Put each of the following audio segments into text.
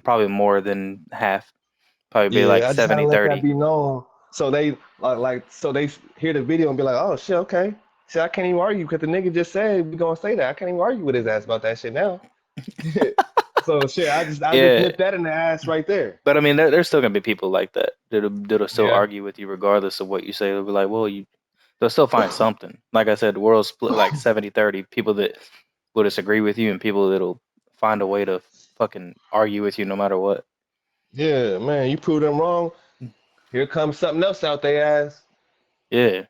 probably more than half. Probably be like Yeah, I just had to 70 let that 30. be known. So they so they hear the video and be like, oh shit, okay. See, I can't even argue because the nigga just said we gonna say that. I can't even argue with his ass about that shit now. So shit, I just Yeah, nipped that in the ass right there. but I mean, there's still gonna be people like that that'll still Yeah. argue with you regardless of what you say. They'll be like, well, they'll still find something. Like I said, the world's split like 70 30. People that will disagree with you and people that'll find a way to fucking argue with you no matter what. Yeah, man, you prove them wrong. Here comes something else out they ass. Yeah.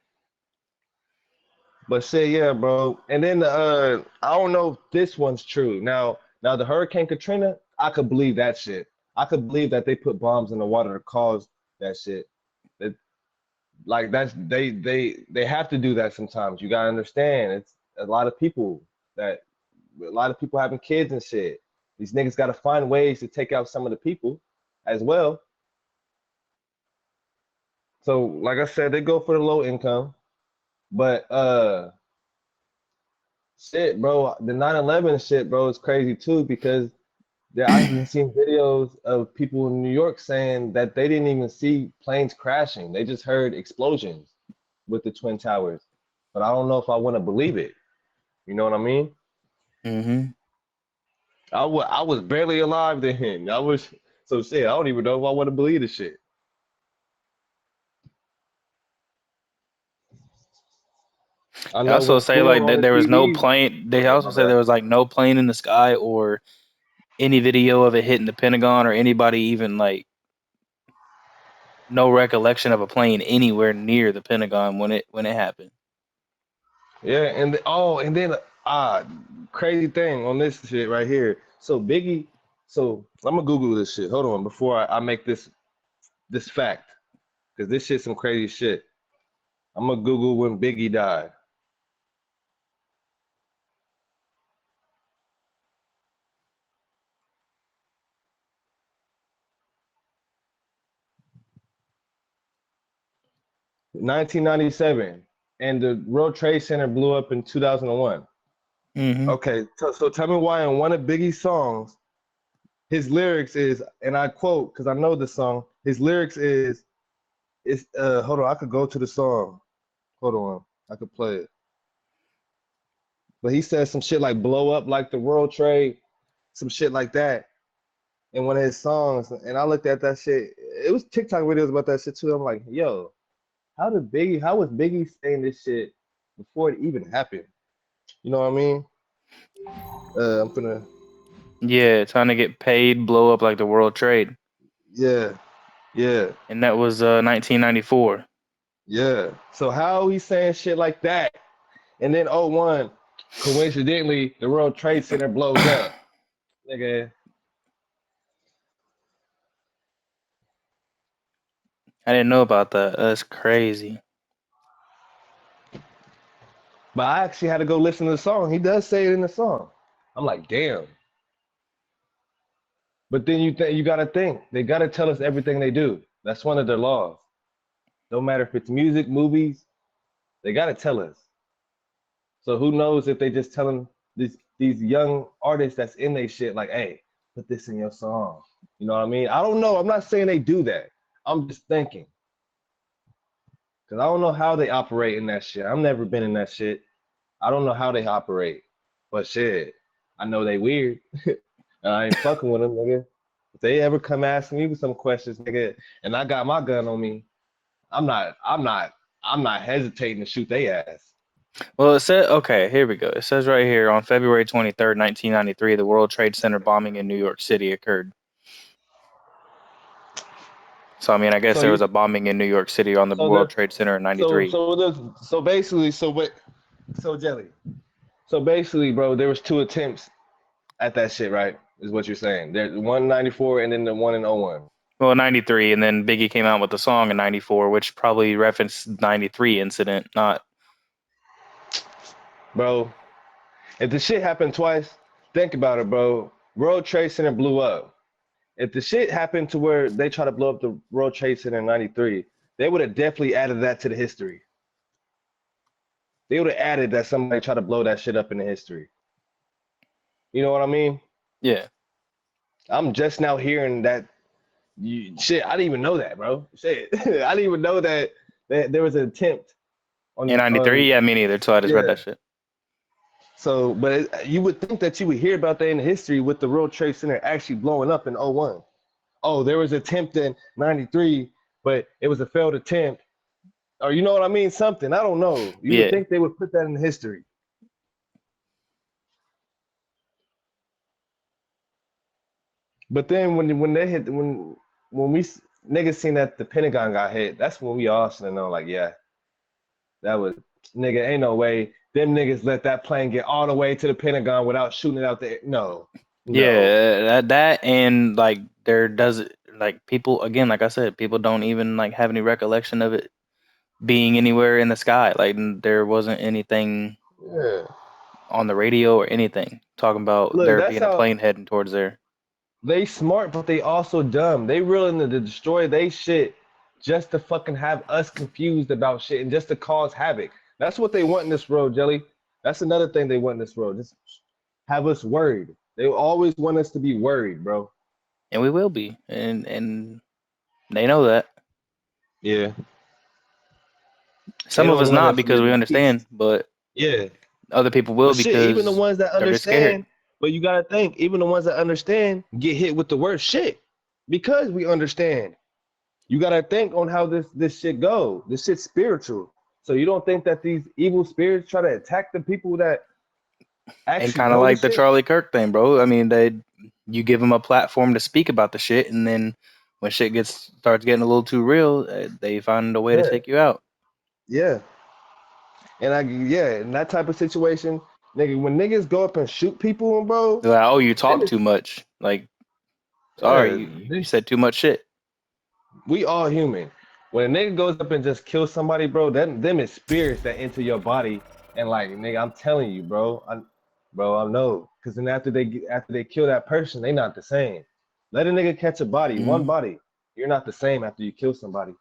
But shit, yeah, bro. And then I don't know if this one's true. Now the Hurricane Katrina, I could believe that shit. I could believe that they put bombs in the water to cause that shit. That like that's they have to do that sometimes. You gotta understand. It's a lot of people that a lot of people having kids and shit. These niggas gotta find ways to take out some of the people as well. So like I said, they go for the low income. But shit, bro, the 9/11 shit, bro, is crazy too because I've been seeing videos of people in New York saying that they didn't even see planes crashing. They just heard explosions with the Twin Towers. But I don't know if I want to believe it. You know what I mean? hmm I was barely alive then. I was so shit. I don't even know if I want to believe the shit. I They know also when say Cool like on that the there was no TV. plane. Go They ahead, also my say bad. there was like no plane in the sky or any video of it hitting the Pentagon or anybody even like no recollection of a plane anywhere near the Pentagon when it happened. Yeah, and then ah, crazy thing on this shit right here. So Biggie, so I'm gonna Google this shit. Hold on, before I make this fact, because this shit's some crazy shit. I'm gonna Google when Biggie died. 1997, and the World Trade Center blew up in 2001. hmm Okay, so tell me why in one of Biggie's songs, his lyrics is, and I quote, because I know the song, his lyrics is, it's hold on, I could go to the song. Hold on, I could play it. But he said some shit like blow up like the World Trade, some shit like that in one of his songs. And I looked at that shit. It was TikTok videos about that shit too. I'm like, yo, how was Biggie saying this shit before it even happened? You know what I mean? I'm gonna, Yeah, trying to get paid, blow up like the World Trade, yeah, yeah, and that was 1994. yeah. So how he saying shit like that? And then oh 01, coincidentally, the World Trade Center blows up. Nigga, I didn't know about that. That's crazy. but I actually had to go listen to the song. He does say it in the song. I'm like, damn. But then you gotta think they gotta tell us everything they do. That's one of their laws. No matter if it's music, movies, they gotta tell us. So who knows if they just telling these young artists that's in their shit like, hey, put this in your song. You know what I mean? I don't know. I'm not saying they do that. I'm just thinking because I don't know how they operate in that shit. I've never been in that shit. I don't know how they operate. But shit, I know they weird. And I ain't fucking with them, nigga. If they ever come ask me some questions, nigga, and I got my gun on me, I'm not, I'm not, I'm not hesitating to shoot they ass. Well, it said, okay, here we go. It says right here on February 23rd, 1993, the World Trade Center bombing in New York City occurred. So, I mean, I guess So there you, was a bombing in New York City on the so World there, Trade Center in so 93. so there's, so basically, so what, so Jelly, so basically, bro, there was two attempts at that shit, right? Is what you're saying? There's one 94 and then the one in oh 01. Well, 93, and then Biggie came out with the song in 94, which probably referenced 93 incident, not. Bro, if the shit happened twice, think about it, bro. World Trade Center blew up. If the shit happened to where they try to blow up the World Trade Center in 93, they would have definitely added that to the history. They would have added that somebody tried to blow that shit up in the history. You know what I mean? Yeah. I'm just now hearing that. Shit, I didn't even know that, bro. Shit, I didn't even know that there was an attempt In '93, on yeah, me neither. So I just read yeah. that shit. So, but you would think that you would hear about that in history with the World Trade Center actually blowing up in '01. Oh, there was an attempt in '93, but it was a failed attempt. Or you know what I mean? Something. I don't know. You would Yeah, think they would put that in history. But then when they hit when niggas seen that the Pentagon got hit, that's when we all should have known, like, yeah, that was nigga, ain't no way them niggas let that plane get all the way to the Pentagon without shooting it out there. No, no. yeah, that and like there does like people again, like I said, people don't even like have any recollection of it being anywhere in the sky. Like there wasn't anything Yeah. on the radio or anything talking about Look, there that's being a how plane heading towards there. they smart, but they also dumb. They willing to destroy they shit just to fucking have us confused about shit and just to cause havoc. That's what they want in this world, Jelly. That's another thing they want in this world. Just have us worried. They always want us to be worried, bro. And we will be. And they know that. Yeah. They Some of us don't want not us to because live we in peace. understand, but Yeah. other people will But shit, even the because ones that they're just scared. understand, but you gotta think, even the ones that understand get hit with the worst shit because we understand. You gotta think on how this shit go. This shit's spiritual. So you don't think that these evil spirits try to attack the people that And actually kind of know the like the shit? Charlie Kirk thing, bro. I mean, you give them a platform to speak about the shit, and then when shit starts getting a little too real, they find a way to Yeah, take you out. yeah. And yeah, in that type of situation, nigga, when niggas go up and shoot people, bro, They're like, oh, you them talk is too much. Like, sorry, yeah, you said too much shit. we all human. When a nigga goes up and just kills somebody, bro, that them is spirits that enter your body, and like, nigga, I'm telling you, bro, I know. Cause then after they kill that person, they not the same. Let a nigga catch a body, one Hmm. body. You're not the same after you kill somebody.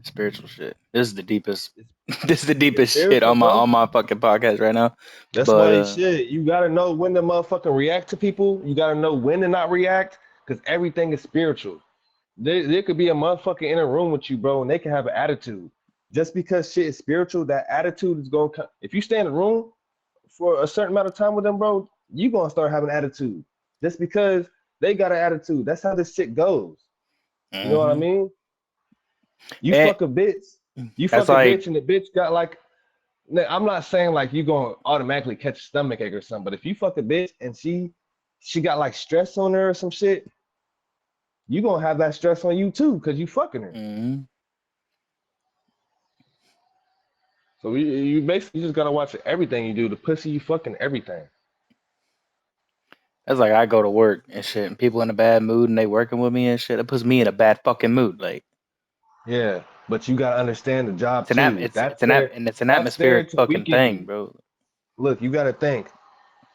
Spiritual shit. This is the deepest. It's, This is the it's deepest shit spiritual, bro. on my fucking podcast right now. That's But why shit, you gotta know when to motherfucking react to people. You gotta know when to not react, cause everything is spiritual. There could be a motherfucker in a room with you, bro, and they can have an attitude. Just because shit is spiritual, that attitude is gonna come. If you stay in a room for a certain amount of time with them, bro, you gonna start having attitude. Just because they got an attitude. That's how this shit goes. You know what I hmm mean? You and fuck a bitch, you that's fuck a like bitch, and the bitch got like. I'm not saying like you gonna automatically catch a stomach ache or something, but if you fuck a bitch and she got like stress on her or some shit, you gonna have that stress on you too, cause you fucking her. mhm. So you basically just gotta watch everything you do. The pussy you fucking everything. That's like I go to work and shit, and people in a bad mood and they working with me and shit. It puts me in a bad fucking mood. Like Yeah, but you gotta understand the job it's an too. it's an That's there atmospheric to fucking weaken thing, you. bro. Look, you gotta think.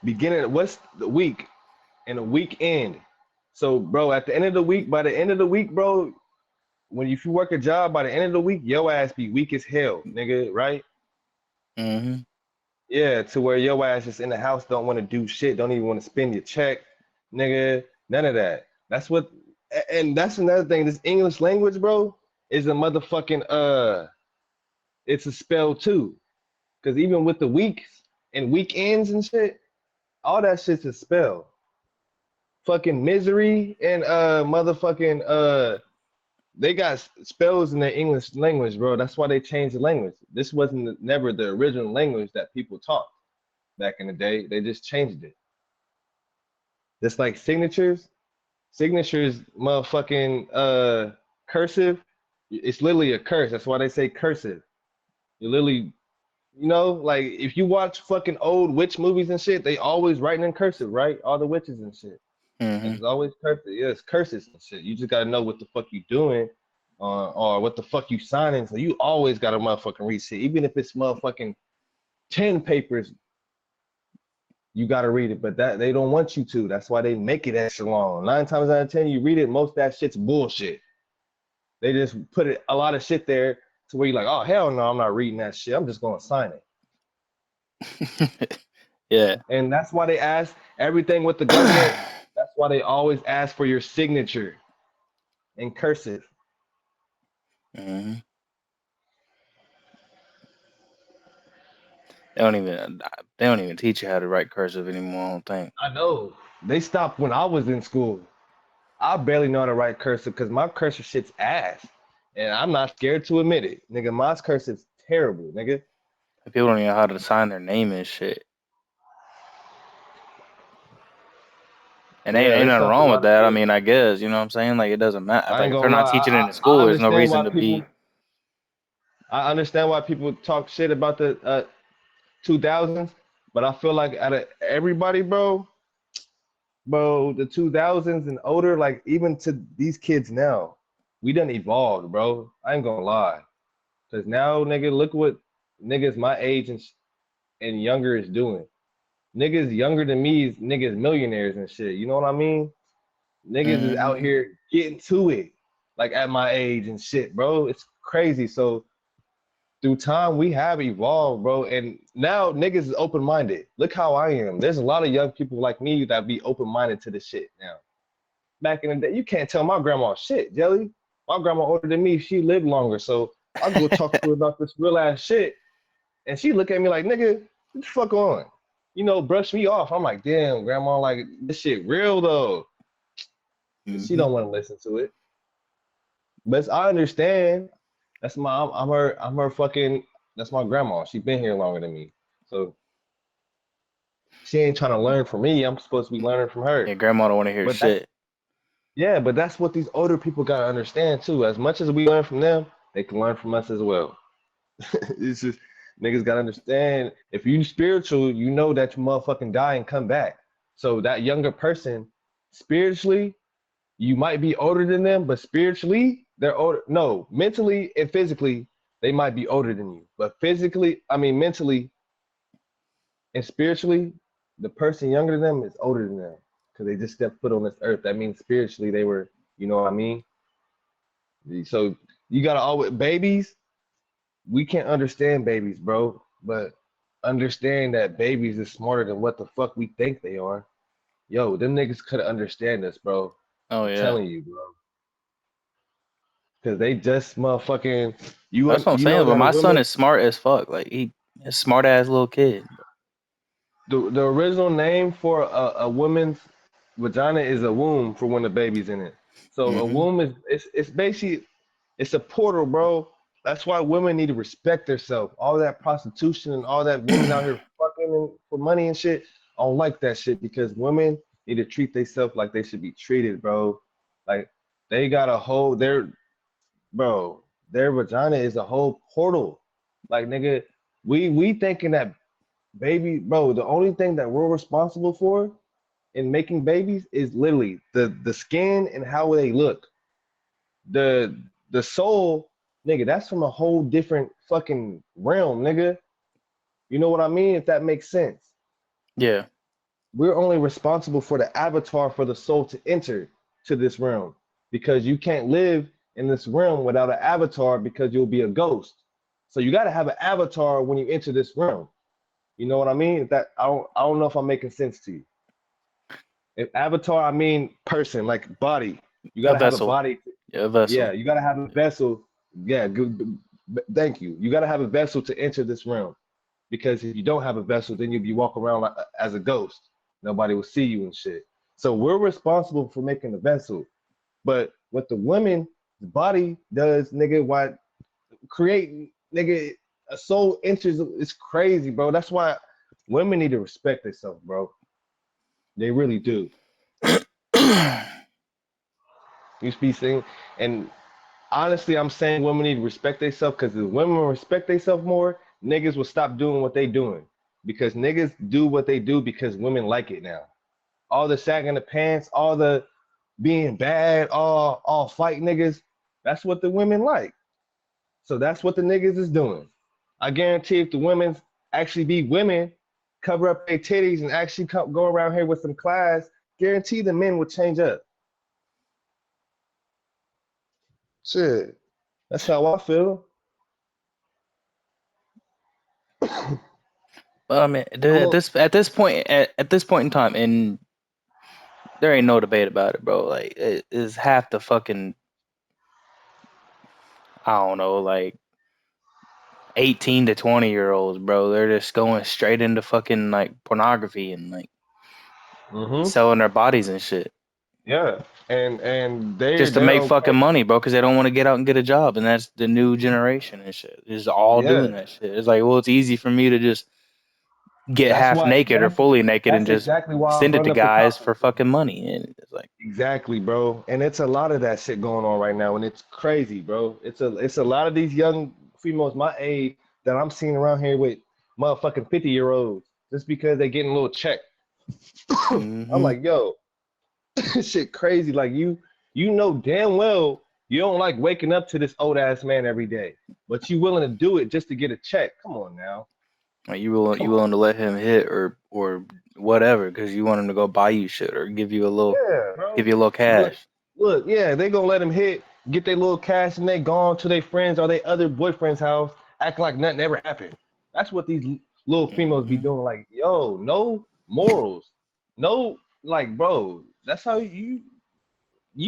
Beginning, what's the week and a weekend? So, bro, at the end of the week, by the end of the week, bro, when if you work a job, by the end of the week, your ass be weak as hell, nigga, right? Hmm. Yeah, to where your ass just in the house don't want to do shit, don't even want to spend your check, nigga. None of that. That's what, and that's another thing. This English language, bro, is a motherfucking it's a spell too. Cause even with the weeks and weekends and shit, all that shit's a spell. Fucking misery and motherfucking they got spells in their English language, bro. That's why they changed the language. This wasn't never the original language that people taught back in the day. They just changed it. Just like signatures, motherfucking cursive. It's literally a curse. That's why they say cursive. You literally, like if you watch fucking old witch movies and shit, they always writing in cursive, right? All the witches and shit. And Hmm. it's always cursive. Yeah, it's curses and shit. You just gotta know what the fuck you doing, or what the fuck you signing. So you always gotta motherfucking read shit, even if it's motherfucking 10 papers. You got to read it, but that they don't want you to. That's why they make it extra long. 9 times out of 10, you read it, most of that shit's bullshit. They just put a lot of shit there to where you're like, oh hell no, I'm not reading that shit. I'm just gonna sign it. Yeah. And that's why they ask everything with the government. That's why they always ask for your signature in cursive. hmm They don't even teach you how to write cursive anymore. I don't think. I know. They stopped when I was in school. I barely know how to write cursive because my cursive shit's ass. And I'm not scared to admit it. Nigga, my cursive's terrible, nigga. People don't even know how to sign their name and shit. And Yeah, ain't they nothing stopped a wrong with lot of that. I shit. mean, I guess, you know what I'm saying? Like, it doesn't matter. I Like, ain't if they're gonna not lie. teaching it in the I school, there's no understand reason why to be. people I understand why people talk shit about the 2000s, but I feel like out of everybody, bro, the 2000s and older, like even to these kids now, we done evolved, bro. I ain't gonna lie. Cause now, nigga, look what niggas my age and younger is doing. Niggas younger than me is niggas millionaires and shit. You know what I mean? Niggas is out hmm here getting to it, like at my age and shit, bro. It's crazy. So through time, we have evolved, bro. And now niggas is open minded. Look how I am. There's a lot of young people like me that be open minded to this shit now. Back in the day, you can't tell my grandma shit, Jelly. My grandma older than me. She lived longer, so I go talk to her about this real ass shit, and she look at me like, nigga, what the fuck on? You know, brush me off. I'm like, damn, grandma, like this shit real though. She hmm don't want to listen to it, but I understand. That's I'm her fucking. That's my grandma. She been here longer than me, so she ain't trying to learn from me. I'm supposed to be learning from her. Yeah, grandma don't want to hear But that's shit. yeah, but that's what these older people gotta understand too. As much as we learn from them, they can learn from us as well. It's just niggas gotta understand if you spiritual, you know that you motherfucking die and come back. So that younger person, spiritually, you might be older than them, but spiritually, they're older. No, mentally and physically, they might be older than you. But physically, I mean mentally and spiritually, the person younger than them is older than them. Because they just stepped foot on this earth. That means spiritually they were, you know what I mean? So you gotta always babies, we can't understand babies, bro. But understand that babies is smarter than what the fuck we think they are. Yo, them niggas could understand us, bro. Oh, I'm yeah. telling you, bro. Cause they just motherfucking you That's what I'm you know saying. But that a my son woman is smart as fuck. Like, he a smart ass little kid. the original name for a woman's vagina is a womb for when the baby's in it. So a hmm womb is it's basically it's a portal, bro. That's why women need to respect themselves. All that prostitution and all that women out here fucking for money and shit. I don't like that shit because women need to treat themselves like they should be treated, bro. Like they got a whole bro, their vagina is a whole portal. Like nigga, we thinking that baby, bro, the only thing that we're responsible for in making babies is literally the skin and how they look. The soul, nigga, that's from a whole different fucking realm, nigga. You know what I mean? If that makes sense. Yeah. We're only responsible for the avatar for the soul to enter to this realm because you can't live in this realm without an avatar because you'll be a ghost. So you got to have an avatar when you enter this realm. You know what I mean? That I don't know if I'm making sense to you. If avatar, I mean person, like body. You A gotta have a vessel. body. Yeah, a Yeah, vessel. you gotta have a vessel. Yeah, good. Thank you. You gotta have a vessel to enter this realm. Because if you don't have a vessel, then you'll be walking around like, as a ghost. Nobody will see you and shit. So we're responsible for making the vessel. But what the women's body does, nigga, why create, nigga, a soul enters. It's crazy, bro. That's why women need to respect themselves, bro. They really do. You be saying, and honestly, I'm saying women need to respect themselves because if women respect themselves more, niggas will stop doing what they doing. Because niggas do what they do because women like it now. All the sagging the pants, all the being bad, all fight niggas. That's what the women like. So that's what the niggas is doing. I guarantee if the women actually be women, cover up their titties and actually go around here with some class, guarantee the men would change up. Shit, that's how I feel. But I mean, I'm at a, this point in time, and there ain't no debate about it, bro. Like, it is half the fucking, I don't know, like 18 to 20-year-olds, bro. They're just going straight into fucking like pornography and like mm-hmm. selling their bodies and shit Yeah, and just to they're make okay. fucking money, bro, because they don't want to get out and get a job, and that's the new generation and shit. Is all doing Yeah, that shit. It's like, well, it's easy for me to just get that's half why. naked or fully naked and That's just exactly why I send it brought to up the guys topic. for fucking money, and it's like, Exactly, bro. And it's a lot of that shit going on right now, and it's crazy, bro. It's a lot of these young females my age that I'm seeing around here with motherfucking 50-year-olds just because they getting a little check. I'm mm-hmm. like, yo, this shit crazy. Like you know damn well you don't like waking up to this old ass man every day, but you willing to do it just to get a check. Come on now. Like Come you on. willing to let him hit or whatever because you want him to go buy you shit or Yeah, give bro. you a little But cash. look, yeah, they gonna let him hit, get their little cash, and they gone to their friends or their other boyfriend's house, acting like nothing ever happened. That's what these little females be Mm-hmm. doing. Like, yo, no morals, no, like, bro, that's how you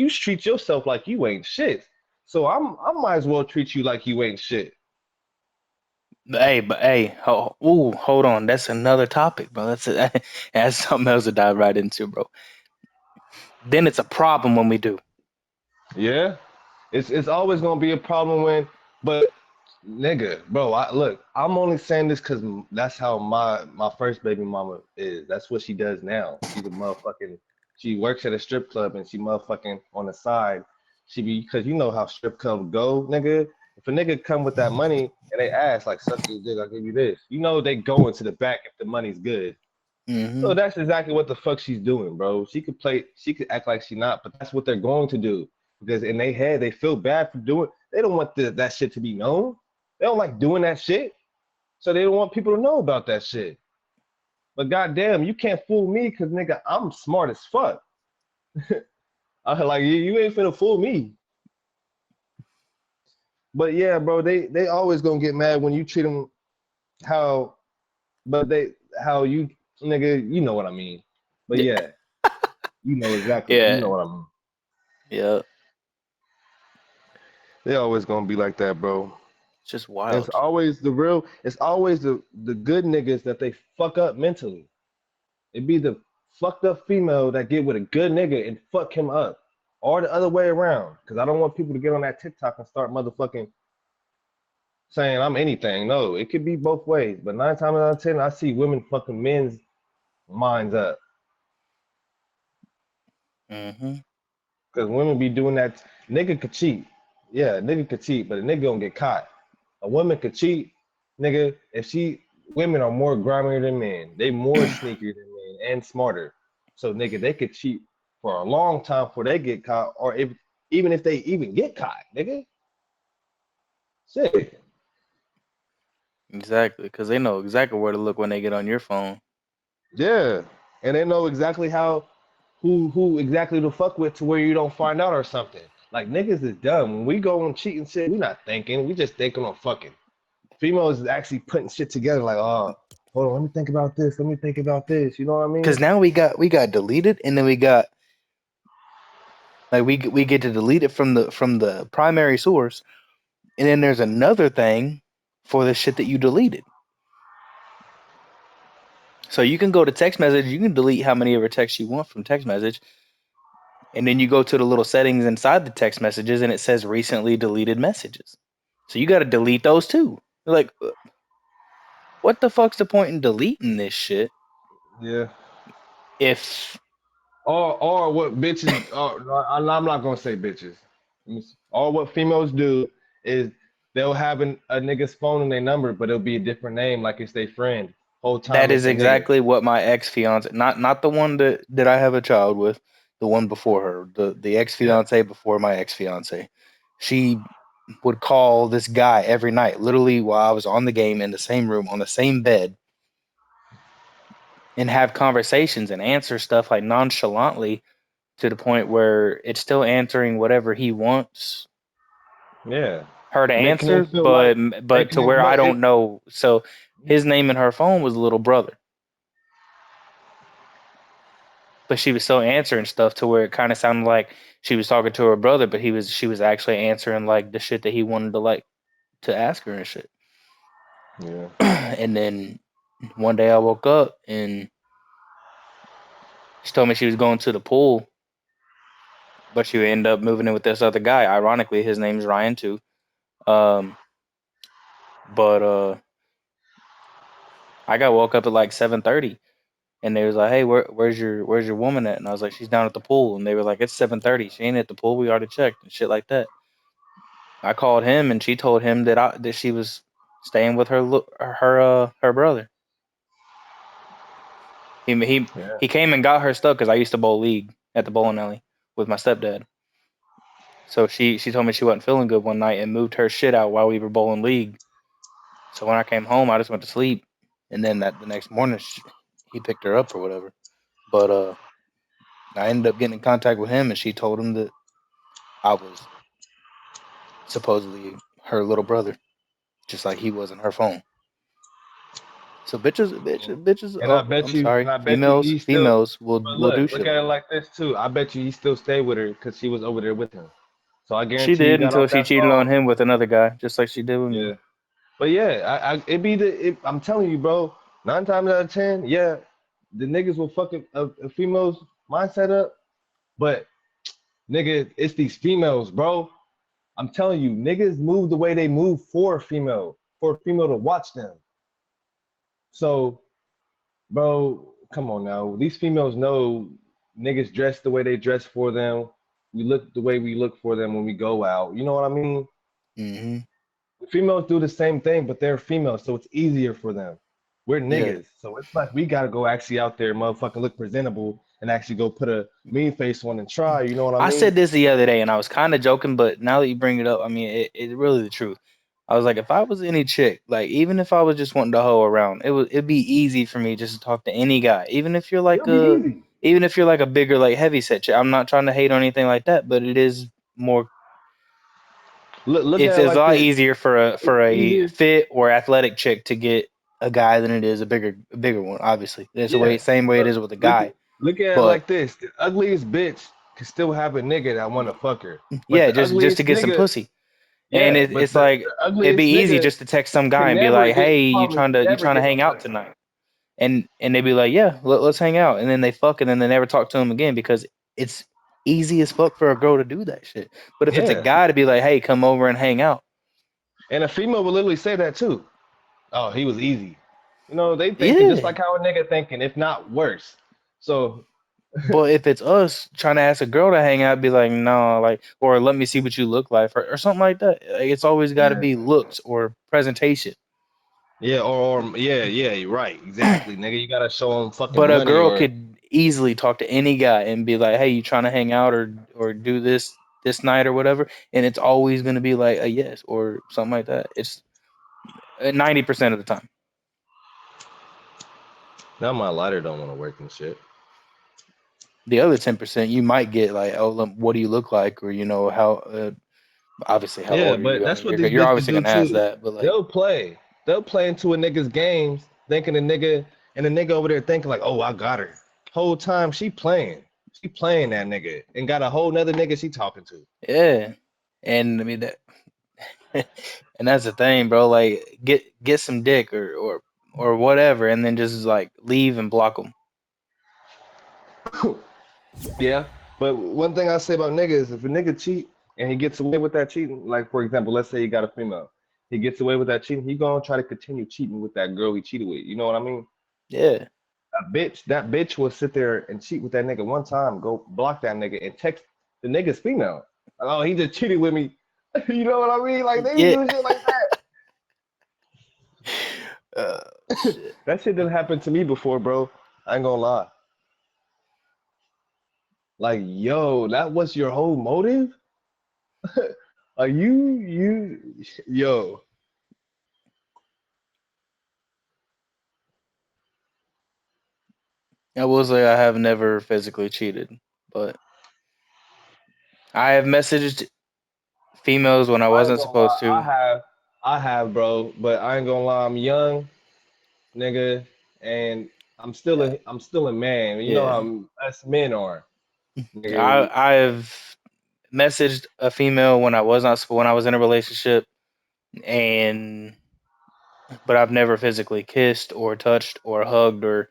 treat yourself like you ain't shit. So I might as well treat you like you ain't shit. But hey, hold on. That's another topic, bro. That's something else to dive right into, bro. Then it's a problem when we do. Yeah, it's always gonna be a problem but nigga, bro, I'm only saying this because that's how my first baby mama is. That's what she does now. She's a motherfucking. She works at a strip club and she motherfucking on the side. She be because you know how strip clubs go, nigga. If a nigga come with that money and they ask like suck your dick, I'll give you this. You know they go into the back if the money's good. Mm-hmm. So that's exactly what the fuck she's doing, bro. She could act like she not, but that's what they're going to do because in their head they feel bad for doing. They don't want that shit to be known. They don't like doing that shit, so they don't want people to know about that shit. But goddamn, you can't fool me because nigga, I'm smart as fuck. I like you ain't finna fool me. But yeah, bro, they always gonna get mad when you treat them how, but they how you nigga, you know what I mean. But Yeah. yeah, you Yeah. know what I mean. Yeah. They always gonna be like that, bro. It's just And it's wild. always the good niggas that they fuck up mentally. It be the fucked up female that get with a good nigga and fuck him up. Or the other way around. Cause I don't want people to get on that TikTok and start motherfucking saying I'm anything. No, it could be both ways. But 9 times out of 10, I see women fucking men's minds up. Mm-hmm. Cause women be doing that. Nigga could cheat. Yeah, nigga could cheat, but a nigga gonna get caught. A woman could cheat, nigga. If she women are more grimier than men. They more sneakier than men and smarter. So nigga, they could cheat for a long time before they get caught, or if even if they even get caught, nigga. Shit. Exactly, because they know exactly where to look when they get on your phone. Yeah. And they know exactly how who exactly to fuck with to where you don't find out or something. Like niggas is dumb. When we go on cheating shit, we not thinking. We just thinking on fucking. Females is actually putting shit together like, oh, hold on, let me think about this. Let me think about this. You know what I Because mean? now we got deleted, and then we got like we get to delete it from the primary source, and then there's another thing for the shit that you deleted. So you can go to text message, you can delete how many ever texts you want from text message, and then you go to the little settings inside the text messages, and it says recently deleted messages. So you got to delete those too. Like, what the fuck's the point in deleting this shit Yeah. if Or what bitches or no, I'm not gonna say bitches. Or what females do is they'll have a nigga's phone and their number, but it'll be a different name, like it's their friend. Whole that time is it's a nigga. exactly what my ex fiance, not the one that I have a child with, the one before her, the ex Yeah. fiance before my ex fiance. She would call this guy every night, literally while I was on the game in the same room on the same bed, and have conversations and answer stuff like nonchalantly to the point where it's still answering whatever he wants Yeah. her to Making him answer, feel like but making to it where I but it don't know. So his name in her phone was little brother. But she was still answering stuff to where it kind of sounded like she was talking to her brother, but she was actually answering like the shit that he wanted to like to ask her and shit. Yeah. And then one day I woke up and she told me she was going to the pool, but she ended up moving in with this other guy. Ironically, his name's Ryan too. But I got woke up at like 7:30, and they was like, "Hey, where's your woman at?" And I was like, "She's down at the pool." And they were like, "It's 7:30. She ain't at the pool. We already checked and shit like that." I called him, and she told him that she was staying with her brother. Yeah. He came and got her stuff because I used to bowl league at the bowling alley with my stepdad. So she told me she wasn't feeling good one night and moved her shit out while we were bowling league. So when I came home, I just went to sleep, and then the next morning he picked her up or whatever. But I ended up getting in contact with him, and she told him that I was supposedly her little brother, just like he was in her phone. So bitches. And Oh, I'm sorry. I bet you he still. Females But will do look shit at it like that. like this too. I bet you he still stayed with her because she was over there with him. So I She guarantee he did got until off she that cheated on phone. him with another guy, just like she did with me. Yeah. But yeah, I'm telling you, bro. 9 times out of 10, yeah, the niggas will fuck a female's mindset up. But nigga, it's these females, bro. I'm telling you, niggas move the way they move for a female to watch them. So, bro, come on now. These females know niggas dress the way they dress for them. We look the way we look for them when we go out. You know what I mean? Mm-hmm. Females do the same thing, but they're females, so it's easier for them. We're Yeah. niggas, so it's like we gotta go actually out there, motherfucking look presentable, and actually go put a mean face on and try. You know what I I mean? said this the other day, and I was kind of joking, but now that you bring it up, I mean, it's really the truth. I was like, if I was any chick, like even if I was just wanting to hoe around, it'd be easy for me just to talk to any guy, It'll be easy. even if you're like a bigger like heavy set chick. I'm not trying to hate or anything like that, but it is more. Look at it It's a like lot this. easier It's for a easier. fit or athletic chick to get a guy than it is a bigger one. Obviously, that's the way Yeah. same way it Look, is with a look, guy. look at it But like this. The ugliest bitch can still have a nigga that wanna fuck her, but yeah, the just to ugliest get some nigga, pussy. And yeah, but it's like the it'd be ugliest easy nigga just to text some guy can and be never like, get, "Hey, probably you never trying to get no hang out pussy. tonight?" And they'd be like, "Yeah, let's hang out." And then they fuck, and then they never talk to him again because it's easy as fuck for a girl to do that shit. But if it's a Yeah. guy to be like, "Hey, come over and hang out," And a female will literally say that too. Oh, he was easy. You know, they thinking just yeah. like how a nigga thinking, if not worse. So But if it's us trying to ask a girl to hang out, be like, "No," like, or let me see what you look like, or something like that. Like, it's always got to yeah, be looks or presentation. yeah, or yeah, yeah, you're right, exactly, nigga. You gotta show them fucking But a money girl or could easily talk to any guy and be like, "Hey, you trying to hang out or do this night or whatever?" And it's always going to be like a yes or something like that. It's 90% of the time. now my lighter don't want to work and shit. The other 10%, you might get like, "Oh, what do you look like?" Or how obviously how Yeah, old are but you? I that's mean, what these you're bitches obviously do going to ask too. that, but like, They'll play. They'll play into a nigga's games, thinking the nigga over there thinking like, oh, I got her. Whole time she playing. She playing that nigga and got a whole nother nigga she talking to. yeah. And I mean that, and that's the thing, bro. Like, get some dick or whatever, and then just like leave and block them. Yeah, but one thing I say about niggas, if a nigga cheat and he gets away with that cheating, like for example, let's say he got a female, he gets away with that cheating, he gonna try to continue cheating with that girl he cheated with. You know what I mean? Yeah. That bitch will sit there and cheat with that nigga one time, go block that nigga and text the nigga's female. Like, oh, he just cheated with me. You know what I mean? Like they be Yeah. doing shit like that. Shit. That shit didn't happen to me before, bro. I ain't gonna lie. Like, yo, that was your whole motive? Are yo. I will say I have never physically cheated, but I have messaged females when I I ain't wasn't gonna supposed lie. to. I have, bro. But I ain't gonna lie. I'm young. nigga, and Yeah. I'm still a man. You know Yeah. how us men are, nigga. I've messaged a female when I was not when I was in a relationship, and but I've never physically kissed or touched or hugged or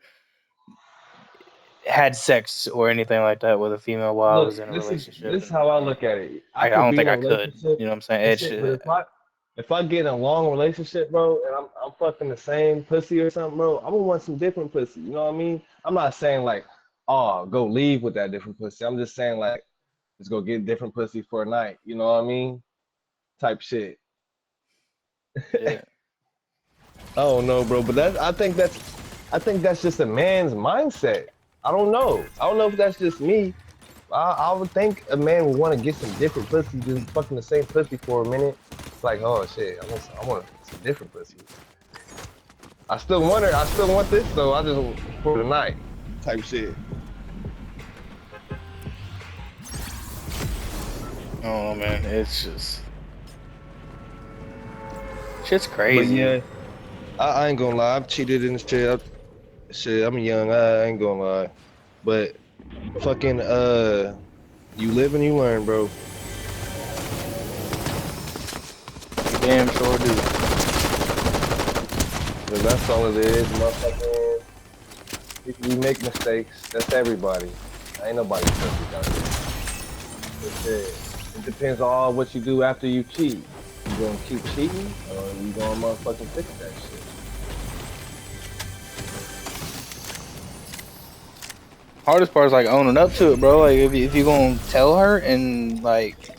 had sex or anything like that with a female while I Look, was in a this is relationship, this is how I look at it. I I could don't be think in a I could. relationship You know what I'm saying? and It's shit, but if I get in a long relationship, bro, and I'm fucking the same pussy or something, bro, I'm gonna want some different pussy. You know what I mean? I'm not saying like, oh, go leave with that different pussy. I'm just saying like, let's go get different pussy for a night. You know what I mean? Type shit. yeah. I don't know, bro, but I think that's just a man's mindset. I don't know. I don't know if that's just me. I would think a man would want to get some different pussy than fucking the same pussy for a minute. It's like, oh shit, I want some different pussy. I still want her. I still want this, so I just for the night type shit. Oh man, it's just shit's But crazy. yeah, I ain't gonna lie. I've cheated in the shit. Shit, I'm young. I ain't gonna lie. But fucking you live and you learn, bro. You damn sure do. And that's all it is, motherfucking. If we make mistakes, that's everybody. Ain't nobody perfect out here. But shit, it depends on what you do after you cheat. You gonna keep cheating, or you gonna motherfucking fix that shit? Hardest part is like owning up to it, bro. Like if you gonna tell her and like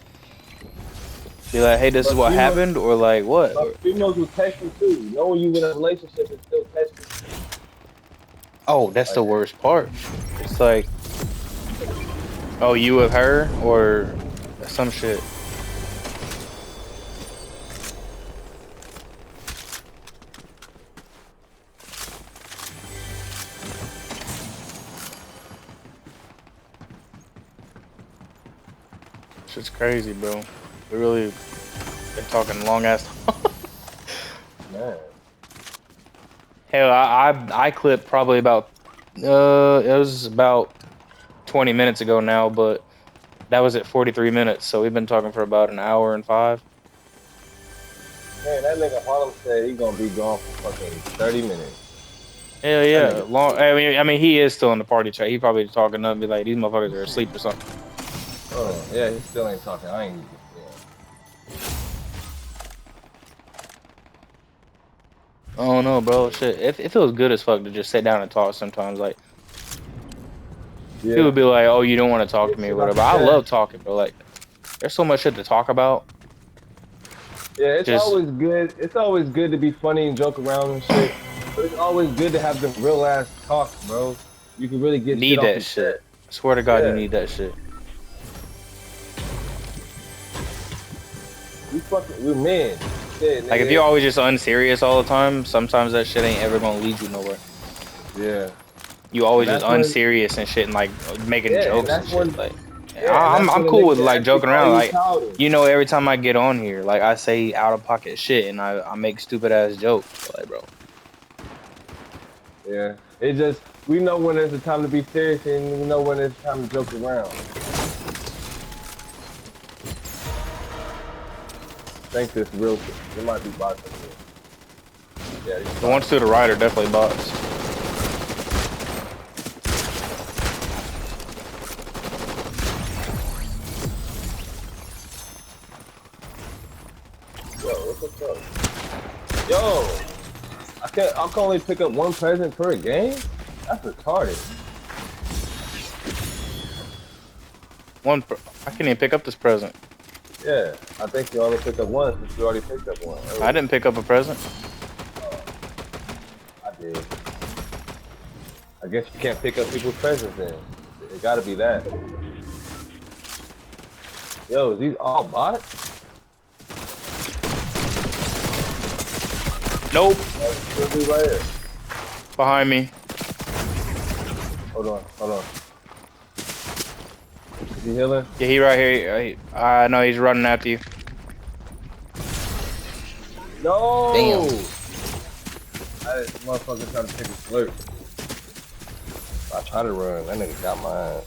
be like, hey, this is But what females, happened, or like what? but females will text you too. Knowing you in a relationship and still text you. Oh, that's the Like, worst part. It's like, oh, you with her or some shit. Shit's crazy, bro. We really been talking long ass. man, Hell, I clipped probably about it was about 20 minutes ago now, but that was at 43 minutes, so we've been talking for about an hour and five. man, that nigga Harlem said he gonna be gone for fucking 30 minutes. Hell That yeah, nigga, long. I mean, he is still in the party chat. He probably talking up and be like, these motherfuckers are asleep or something. oh yeah, he still ain't talking. I ain't, I don't know, bro. Shit, it feels good as fuck to just sit down and talk sometimes. Like yeah, people yeah. be like, "Oh, you don't want to talk to Get me or shit off whatever." your I love chest. talking, bro. Like there's so much shit to talk about. Yeah, it's Just always good. It's always good to be funny and joke around and shit. But it's always good to have them real ass talks, bro. You can really get shit need off that your shit. chest. I swear to God, you Yeah, need that shit. we're men. Shit, Like if you're nigga. always just unserious all the time, sometimes that shit ain't ever gonna lead you nowhere. Yeah, You and always just that's when. unserious and shit and like making Yeah, and jokes and that's shit. when. Like Yeah, and that's I'm when a cool nigga with can like actually joking call around. you Like childish. every time I get on here, like I say out of pocket shit and I make stupid ass jokes. Like bro, Yeah, it just we know when it's the time to be serious, and we know when it's time to joke around. I think this real. It might be bots in here. Yeah, these the ones bots. to the right are definitely bots. Yo, what's up? Yo, I can only pick up one present per game. That's retarded. I can't even pick up this present. Yeah, I think you only pick up one since you already picked up one I earlier. didn't pick up a present. I did. I guess you can't pick up people's presents then. It gotta be that. Yo, is these all bots? Nope. Let's do right here. Behind me. Hold on. Is he healing? Yeah, he right here. I know he's running after you. No! Damn. I motherfucker trying to take a slurp. I try to run. That nigga got my ass.